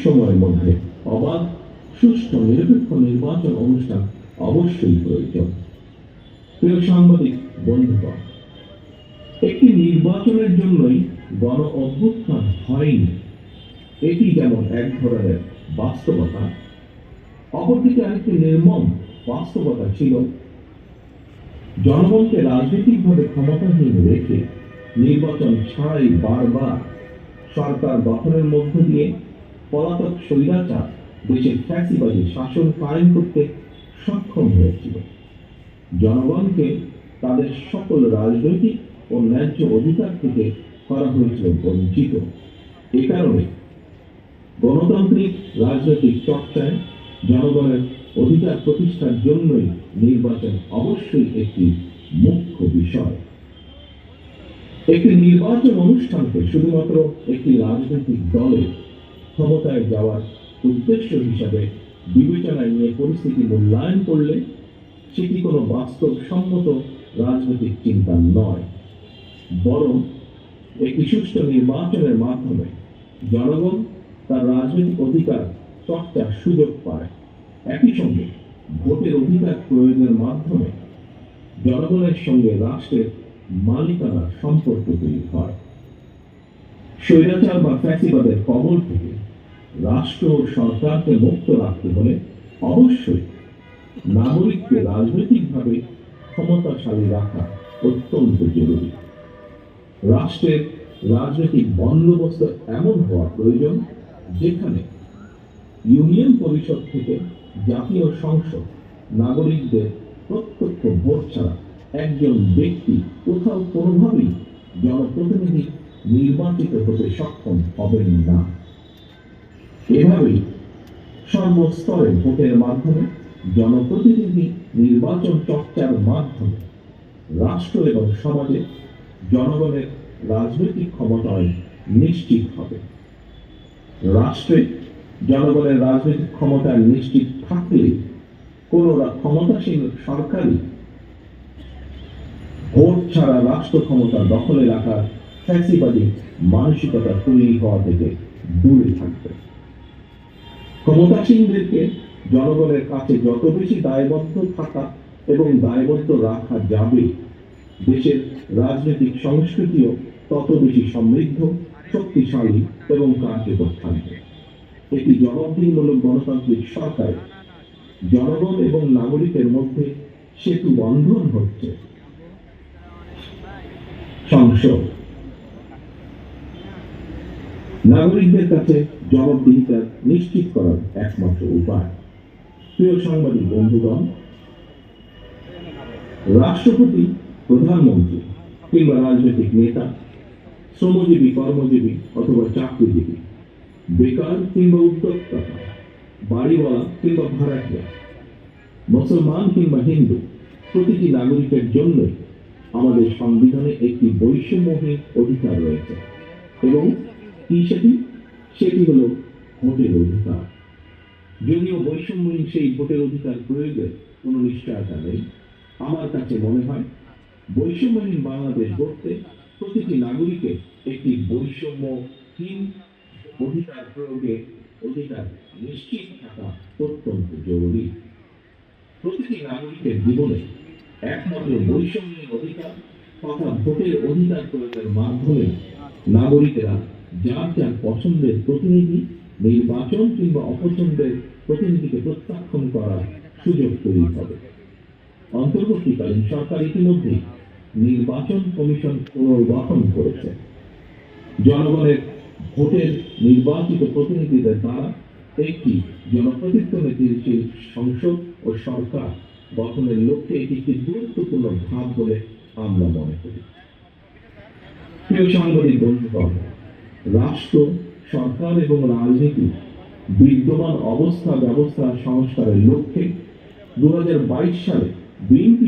সময়ের মধ্যে অবাধ, সুষ্ঠু, নিরপেক্ষ নির্বাচন অনুষ্ঠান অবশ্যই প্রয়োজন। প্রিয় সাংবাদিক বন্ধুগণ, একটি নির্বাচনের জন্যই গণ অভ্যুত্থান হয়নি, এটি যেমন এক ধরনের বাস্তবতা, অপরদিকে আরেকটি নির্মম বাস্তবতা ছিল জনগণকে রাজনৈতিকভাবে ক্ষমতাহীন রেখে নির্বাচন ছাড়াই বারবার সরকার গঠনের মধ্য দিয়ে পলাতক স্বৈরাচার দেশের ফ্যাসিবাদী শাসন কায়েম করতে সক্ষম হয়েছিল। জনগণকে তাদের সকল রাজনৈতিক ও ন্যায্য অধিকার থেকে করা হয়েছিল বঞ্চিত। এ কারণে গণতান্ত্রিক রাজনৈতিক চর্চায় জনগণের অধিকার প্রতিষ্ঠার জন্যই নির্বাচন অবশ্যই একটি মুখ্য বিষয়। একটি নির্বাচন অনুষ্ঠানকে শুধুমাত্র একটি রাজনৈতিক দলের ক্ষমতায় যাওয়ার উদ্দেশ্য হিসাবে বিবেচনায় নিয়ে পরিস্থিতি মূল্যায়ন করলে সেটি কোনো বাস্তবসম্মত রাজনৈতিক চিন্তা নয়, বরং একটি সুষ্ঠু নির্বাচনের মাধ্যমে জনগণ তার রাজনৈতিক অধিকার চর্চার সুযোগ পায়। একই সঙ্গে ভোটের অধিকার প্রয়োগের মাধ্যমে জনগণের সঙ্গে রাষ্ট্রের মালিকানার সম্পর্ক তৈরি হয়। স্বৈরাচার বা ফ্যাসিবাদের কবল থেকে রাষ্ট্র ও সরকারকে মুক্ত রাখতে হলে অবশ্যই নাগরিককে রাজনৈতিকভাবে ক্ষমতাশালী রাখা অত্যন্ত জরুরি। রাষ্ট্রের রাজনৈতিক বন্দোবস্ত এমন হওয়া প্রয়োজন যেখানে ইউনিয়ন পরিষদ থেকে জাতীয় সংসদ নাগরিকদের প্রত্যক্ষ ভোট ছাড়া একজন ব্যক্তি কোথাও কোনোভাবেই জনপ্রতিনিধি নির্বাচিত হতে সক্ষম হবেন না। এভাবেই সর্বস্তরে ভোটের মাধ্যমে জনপ্রতিনিধি নির্বাচন চর্চার মাধ্যমে রাষ্ট্র এবং সমাজে জনগণের রাজনৈতিক ক্ষমতায়ন নিশ্চিত হবে। রাষ্ট্রে জনগণের রাজনৈতিক ক্ষমতা নিশ্চিত থাকলে কোন ক্ষমতাসীন সরকারই ভোট ছাড়া রাষ্ট্র ক্ষমতা দখলে রাখার ফ্যাসিবাদী মানসিকতা তৈরি হওয়া থেকে দূরে থাকবে। ক্ষমতাসীনদেরকে জনগণের কাছে যত বেশি দায়বদ্ধ থাকা এবং দায়বদ্ধ রাখা যাবে, দেশের রাজনৈতিক সংস্কৃতিও তত বেশি সমৃদ্ধ, শক্তিশালী এবং কার্যকর থাকবে। একটি জবাবদিহিমূলক গণতান্ত্রিক সরকার জনগণ এবং নাগরিকের মধ্যে সেতু বন্ধন হচ্ছে সংসদ। নাগরিকদের কাছে জবাবদিহিতা নিশ্চিত করার একমাত্র উপায়। প্রিয় সাংবাদিক বন্ধুগণ, রাষ্ট্রপতি, প্রধানমন্ত্রী কিংবা রাজনৈতিক নেতা, শ্রমজীবী, কর্মজীবী অথবা চাকরিজীবী, বেকার কিংবা উদ্যোক্তা, বাড়িওয়ালা কিংবা ভাড়াটিয়া, মুসলমান কিংবা হিন্দু, প্রতিটি নাগরিকের জন্যই আমাদের সংবিধানে একটি বৈষম্যহীন অধিকার রয়েছে এবং সেটি হলো ভোটের অধিকার। যদিও বৈষম্যহীন সেই ভোটের অধিকার প্রয়োগের কোনো নিশ্চয়তা নেই, আমার কাছে মনে হয় বৈষম্যহীন বাংলাদেশ গড়তে প্রতিটি নাগরিকের একটি বৈষম্যহীন অধিকার প্রয়োগে অধিকার নিশ্চিত থাকা অত্যন্ত জরুরি। প্রতিটি নাগরিকের জীবনে একমাত্র বৈষম্যহীন অধিকার তথা ভোটের অধিকার প্রয়োগের মাধ্যমে নাগরিকেরা যার যার পছন্দের প্রতিনিধি নির্বাচন কিংবা অপছন্দের প্রতিনিধিকে প্রত্যাখ্যান করার সুযোগ তৈরি হবে। অন্তর্বর্তীকালীন সরকার ইতিমধ্যে নির্বাচন কমিশন পুনর্গঠন করেছে। জনগণের ভোটের নির্বাচিত প্রতিনিধিদের দ্বারা একটি জনপ্রতিনিধিশীল সংসদ ও সরকার গঠনের লক্ষ্যে এটি একটি গুরুত্বপূর্ণ ধাপ বলে আমরা মনে করি। প্রিয় সাংবাদিক বন্ধুগণ, রাষ্ট্র, সরকার এবং রাজনীতি বিদ্যমান অবস্থা ব্যবস্থা সংস্কারের লক্ষ্যে 2022 সালে বিএনপি